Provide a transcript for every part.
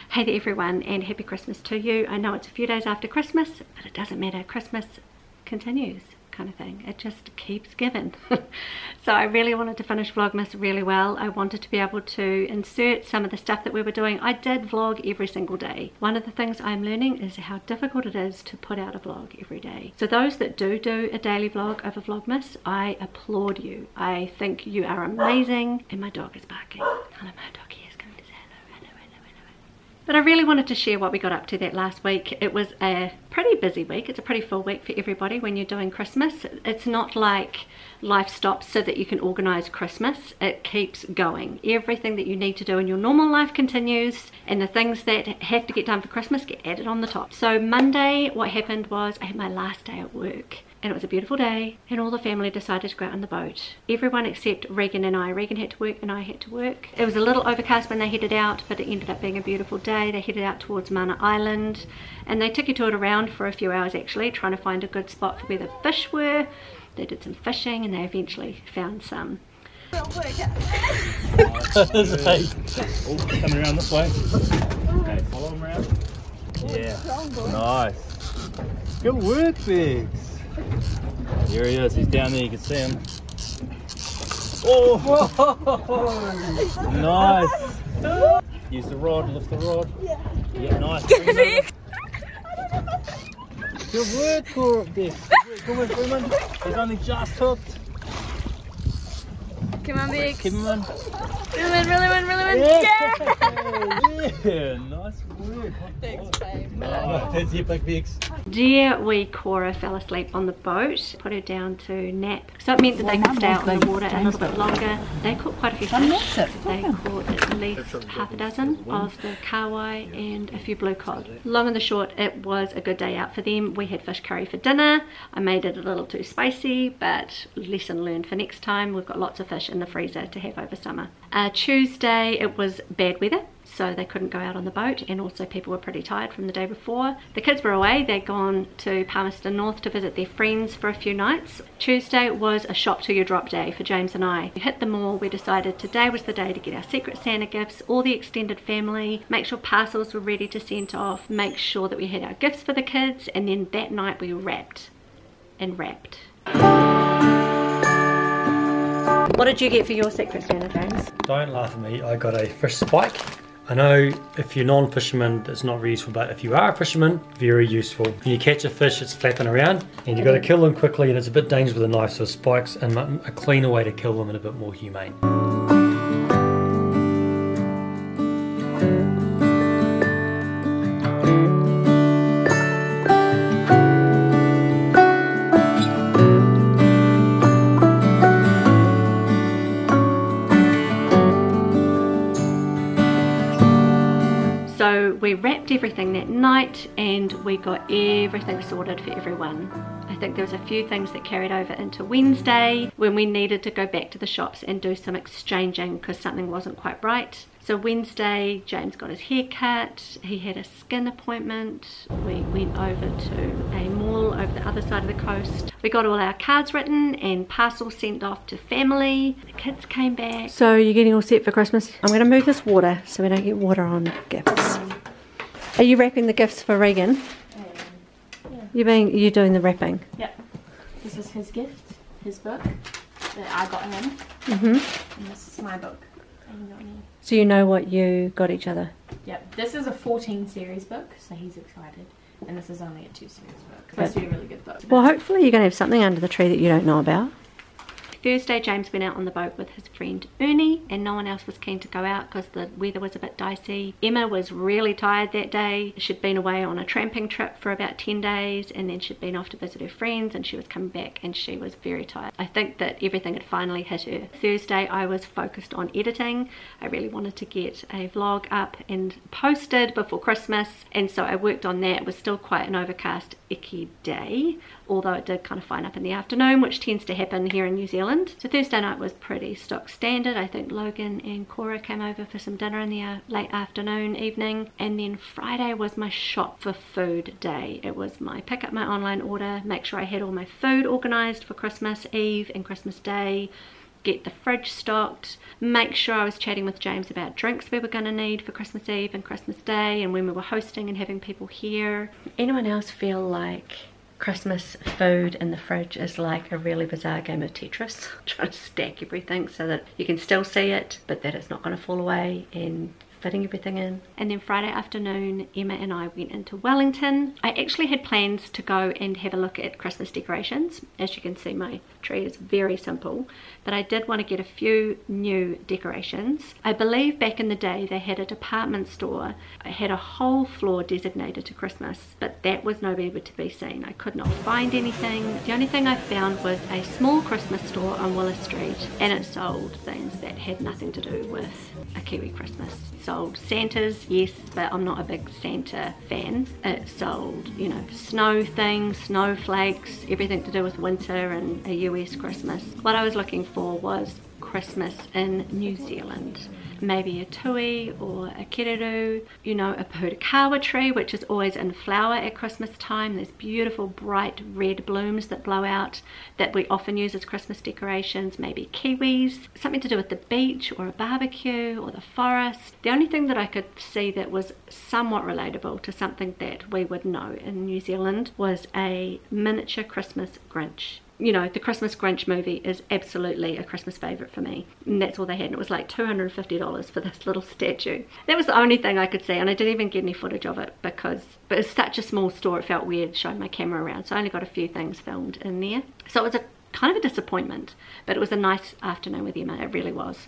Hey there everyone, and happy Christmas to you. I know it's a few days after Christmas, but it doesn't matter. Christmas continues, kind of thing. It just keeps giving. So I really wanted to finish Vlogmas really well. I wanted to be able to insert some of the stuff that we were doing. I did vlog every single day. One of the things I'm learning is how difficult it is to put out a vlog every day. So those that do a daily vlog over Vlogmas, I applaud you. I think you are amazing. And my dog is barking. Hello, my doggy is coming to say hello. But I really wanted to share what we got up to that last week. It was a pretty busy week. It's a pretty full week for everybody when you're doing Christmas. It's not like life stops so that you can organize Christmas. It keeps going. Everything that you need to do in your normal life continues, and the things that have to get done for Christmas get added on the top. So Monday, what happened was I had my last day at work. And it was a beautiful day, and all the family decided to go out on the boat. Everyone except Regan and I. Regan had to work and I had to work. It was a little overcast when they headed out, but it ended up being a beautiful day. They headed out towards Mana Island, and they tiki-toured around for a few hours actually, trying to find a good spot for where the fish were. They did some fishing, and they eventually found some. Coming around this way. Okay, follow them around. Yeah, nice. Good work, Biggs. Here he is, he's down there, you can see him. Oh! Nice! Use the rod, lift the rod. Yeah, nice. Good work, Cora. Good work, Freeman. He's only just hooked. Come on, Biggs. Keep him in. Reel in. Yeah, nice work. Thanks, babe. No, that's it, big Biggs. Dear wee Cora fell asleep on the boat. Put her down to nap. So it meant that they could stay out on the water a little bit longer. They caught quite a few fish. They caught at least half a dozen of the kawai and a few blue cod. Long and the short, it was a good day out for them. We had fish curry for dinner. I made it a little too spicy, but lesson learned for next time. We've got lots of fish in the freezer to have over summer. Tuesday it was bad weather, so they couldn't go out on the boat, and also people were pretty tired from the day before. The kids were away. They'd gone to Palmerston North to visit their friends for a few nights. Tuesday was a shop till you drop day for James and I. We hit the mall. We decided today was the day to get our Secret Santa gifts, all the extended family, make sure parcels were ready to send off, make sure that we had our gifts for the kids, and then that night we wrapped and wrapped. What did you get for your Secret Santa, James? Don't laugh at me, I got a fish spike. I know if you're non-fisherman it's not very useful, but if you are a fisherman, very useful. When you catch a fish it's flapping around and you've got to kill them quickly, and it's a bit dangerous with a knife, so spikes and a cleaner way to kill them and a bit more humane. So we wrapped everything that night and we got everything sorted for everyone. I think there was a few things that carried over into Wednesday when we needed to go back to the shops and do some exchanging because something wasn't quite right. So Wednesday, James got his hair cut, he had a skin appointment, we went over to a mall over the other side of the coast. We got all our cards written and parcels sent off to family. The kids came back. So you're getting all set for Christmas? I'm going to move this water so we don't get water on gifts. Are you wrapping the gifts for Regan? Yeah. You're doing the wrapping? Yep. This is his gift, his book that I got him. And this is my book. So you know what you got each other? Yep. This is a 14 series book, so he's excited. And this is only a 2 series book. Supposed to be a really good book. Well, hopefully you're going to have something under the tree that you don't know about. Thursday, James went out on the boat with his friend Ernie, and no one else was keen to go out because the weather was a bit dicey. Emma was really tired that day. She'd been away on a tramping trip for about 10 days, and then she'd been off to visit her friends, and she was coming back and she was very tired. I think that everything had finally hit her. Thursday I was focused on editing. I really wanted to get a vlog up and posted before Christmas, and so I worked on that. It was still quite an overcast, icky day, although it did kind of fine up in the afternoon, which tends to happen here in New Zealand. So Thursday night was pretty stock standard. I think Logan and Cora came over for some dinner in the late afternoon, evening, and then Friday was my shop for food day. It was my pick up my online order, make sure I had all my food organized for Christmas Eve and Christmas Day, get the fridge stocked, make sure I was chatting with James about drinks we were going to need for Christmas Eve and Christmas Day and when we were hosting and having people here. Anyone else feel like Christmas food in the fridge is like a really bizarre game of Tetris? Trying to stack everything so that you can still see it, but that it's not going to fall away, and fitting everything in. And then Friday afternoon, Emma and I went into Wellington. I actually had plans to go and have a look at Christmas decorations. As you can see, my tree is very simple, but I did want to get a few new decorations. I believe back in the day they had a department store. I had a whole floor designated to Christmas, but that was nowhere to be seen. I could not find anything. The only thing I found was a small Christmas store on Willis Street, and it sold things that had nothing to do with a Kiwi Christmas. It sold Santas, yes, but I'm not a big Santa fan. It sold, you know, snow things, snowflakes, everything to do with winter and a US Christmas. What I was looking for was Christmas in New Zealand. Maybe a tui or a kereru, you know, a purakawa tree, which is always in flower at Christmas time. There's beautiful bright red blooms that blow out that we often use as Christmas decorations. Maybe kiwis, something to do with the beach or a barbecue or the forest. The only thing that I could see that was somewhat relatable to something that we would know in New Zealand was a miniature Christmas Grinch. You know, the Christmas Grinch movie is absolutely a Christmas favourite for me, and that's all they had, and it was like $250 for this little statue. That was the only thing I could see, and I didn't even get any footage of it because it was such a small store. It felt weird showing my camera around, so I only got a few things filmed in there. So it was a kind of a disappointment, but it was a nice afternoon with Emma. It really was.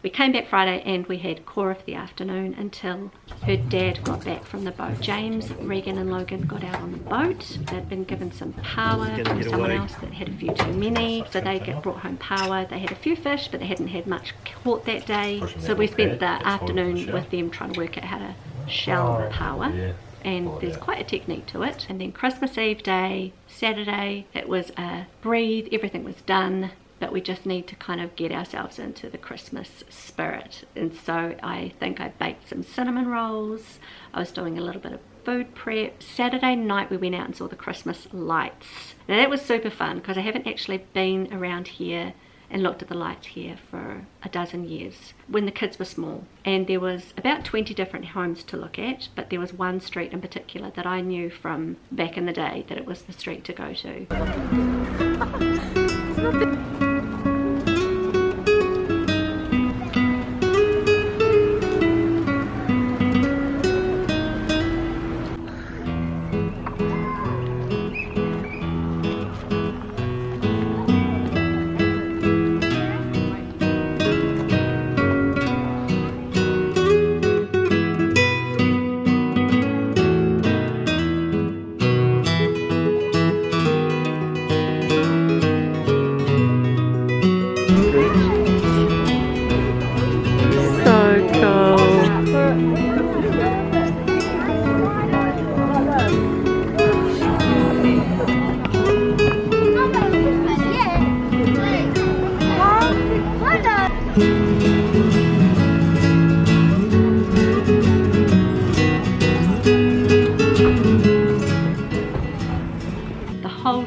We came back Friday and we had Cora for the afternoon until her dad got back from the boat. James, Regan and Logan got out on the boat. They'd been given some power from someone else that had a few too many, so they brought home power. They had a few fish, but they hadn't had much caught that day, so we spent the afternoon with them trying to work out how to shell the power. And there's quite a technique to it. And then Christmas Eve day, Saturday, it was a breathe, everything was done, but we just need to kind of get ourselves into the Christmas spirit. And so I think I baked some cinnamon rolls. I was doing a little bit of food prep. Saturday night we went out and saw the Christmas lights. Now that was super fun because I haven't actually been around here and looked at the lights here for a dozen years when the kids were small. And there was about 20 different homes to look at, but there was one street in particular that I knew from back in the day that it was the street to go to.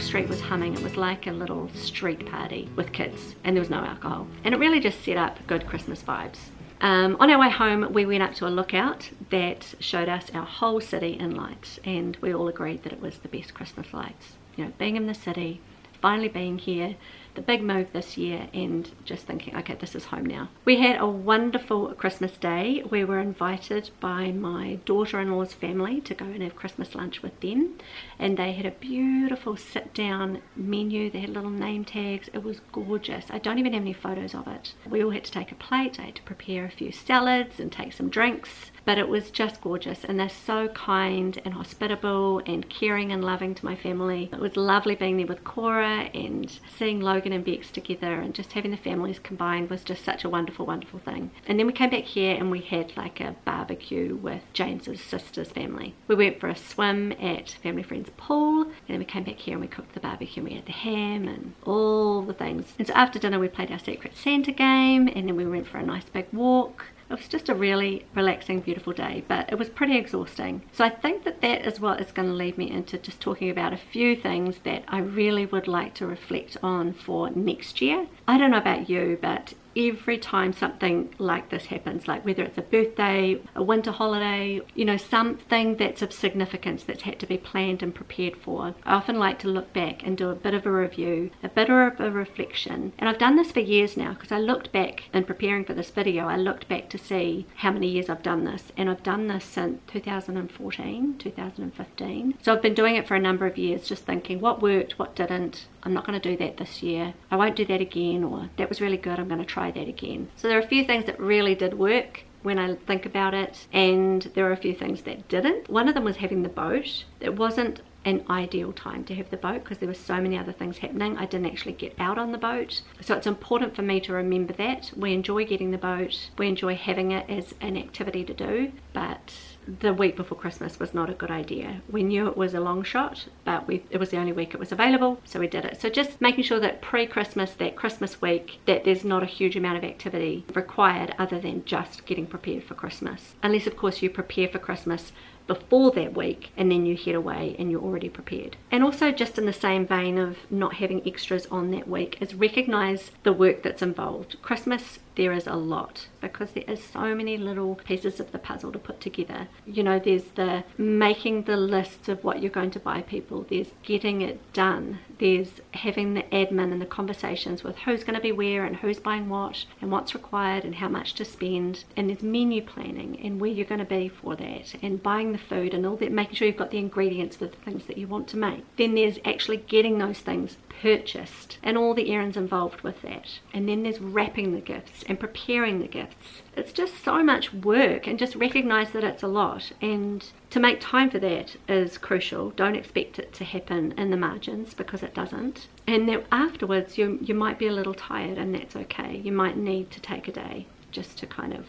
Street was humming. It was like a little street party with kids, and there was no alcohol, and it really just set up good Christmas vibes. On our way home we went up to a lookout that showed us our whole city in lights, and we all agreed that it was the best Christmas lights. You know, being in the city, finally being here, the big move this year, and just thinking, okay, this is home now. We had a wonderful Christmas day. We were invited by my daughter-in-law's family to go and have Christmas lunch with them, and they had a beautiful sit-down menu. They had little name tags. It was gorgeous. I don't even have any photos of it. We all had to take a plate. I had to prepare a few salads and take some drinks, but it was just gorgeous, and they're so kind and hospitable and caring and loving to my family. It was lovely being there with Cora and seeing Logan and Bex together, and just having the families combined was just such a wonderful, wonderful thing. And then we came back here and we had like a barbecue with James's sister's family. We went for a swim at Family Friend's pool, and then we came back here and we cooked the barbecue, and we had the ham and all the things. And so after dinner we played our Secret Santa game, and then we went for a nice big walk. It was just a really relaxing, beautiful day, but it was pretty exhausting. So I think that that is what is going to lead me into just talking about a few things that I really would like to reflect on for next year. I don't know about you, but every time something like this happens, like whether it's a birthday, a winter holiday, you know, something that's of significance that's had to be planned and prepared for, I often like to look back and do a bit of a review, a bit of a reflection. And I've done this for years now, because I looked back in preparing for this video, I looked back to see how many years I've done this, and I've done this since 2014, 2015. So I've been doing it for a number of years, just thinking what worked, what didn't. I'm not going to do that this year. I won't do that again, or that was really good, I'm going to try that again. So there are a few things that really did work when I think about it, and there are a few things that didn't. One of them was having the boat. It wasn't an ideal time to have the boat because there were so many other things happening. I didn't actually get out on the boat. So it's important for me to remember that. We enjoy getting the boat, we enjoy having it as an activity to do, but the week before Christmas was not a good idea. We knew it was a long shot, but it was the only week it was available, so we did it. So just making sure that pre-Christmas, that Christmas week, that there's not a huge amount of activity required other than just getting prepared for Christmas. Unless of course you prepare for Christmas before that week and then you head away and you're already prepared. And also, just in the same vein of not having extras on that week, is recognize the work that's involved. Christmas, there is a lot, because there is so many little pieces of the puzzle to put together. You know, there's the making the list of what you're going to buy people, there's getting it done, there's having the admin and the conversations with who's going to be where and who's buying what and what's required and how much to spend, and there's menu planning and where you're going to be for that, and buying the food and all that, making sure you've got the ingredients for the things that you want to make. Then there's actually getting those things purchased and all the errands involved with that, and then there's wrapping the gifts and preparing the gifts. It's just so much work, and just recognize that it's a lot, and to make time for that is crucial. Don't expect it to happen in the margins, because it doesn't. And then afterwards you might be a little tired, and that's okay. You might need to take a day just to kind of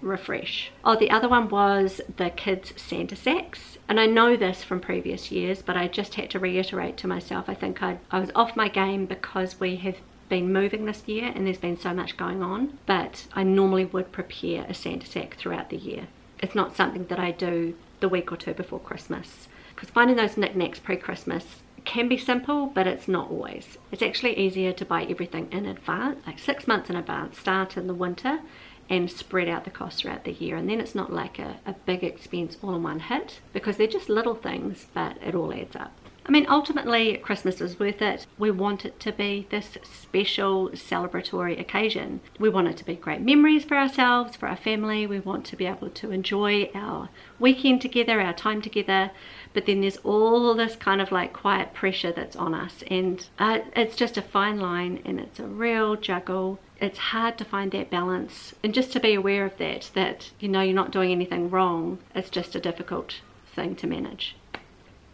refresh. Oh, the other one was the kids' Santa sacks, and I know this from previous years, but I just had to reiterate to myself, I think I was off my game because we have been moving this year and there's been so much going on, but I normally would prepare a Santa sack throughout the year. It's not something that I do the week or two before Christmas, because finding those knickknacks pre-Christmas can be simple, but it's not always. It's actually easier to buy everything in advance, like 6 months in advance, start in the winter and spread out the cost throughout the year, and then it's not like a big expense all in one hit, because they're just little things, but it all adds up. I mean, ultimately Christmas is worth it. We want it to be this special celebratory occasion. We want it to be great memories for ourselves, for our family. We want to be able to enjoy our weekend together, our time together, but then there's all this kind of like quiet pressure that's on us, and it's just a fine line, and it's a real juggle. It's hard to find that balance, and just to be aware of that you know you're not doing anything wrong. It's just a difficult thing to manage.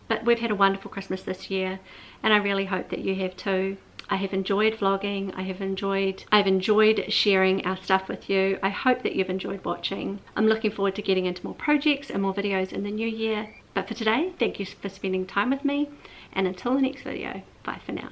But we've had a wonderful Christmas this year, and I really hope that you have too. I have enjoyed vlogging, I've enjoyed sharing our stuff with you. I hope that you've enjoyed watching. I'm looking forward to getting into more projects and more videos in the new year. But for today, thank you for spending time with me, and until the next video, bye for now.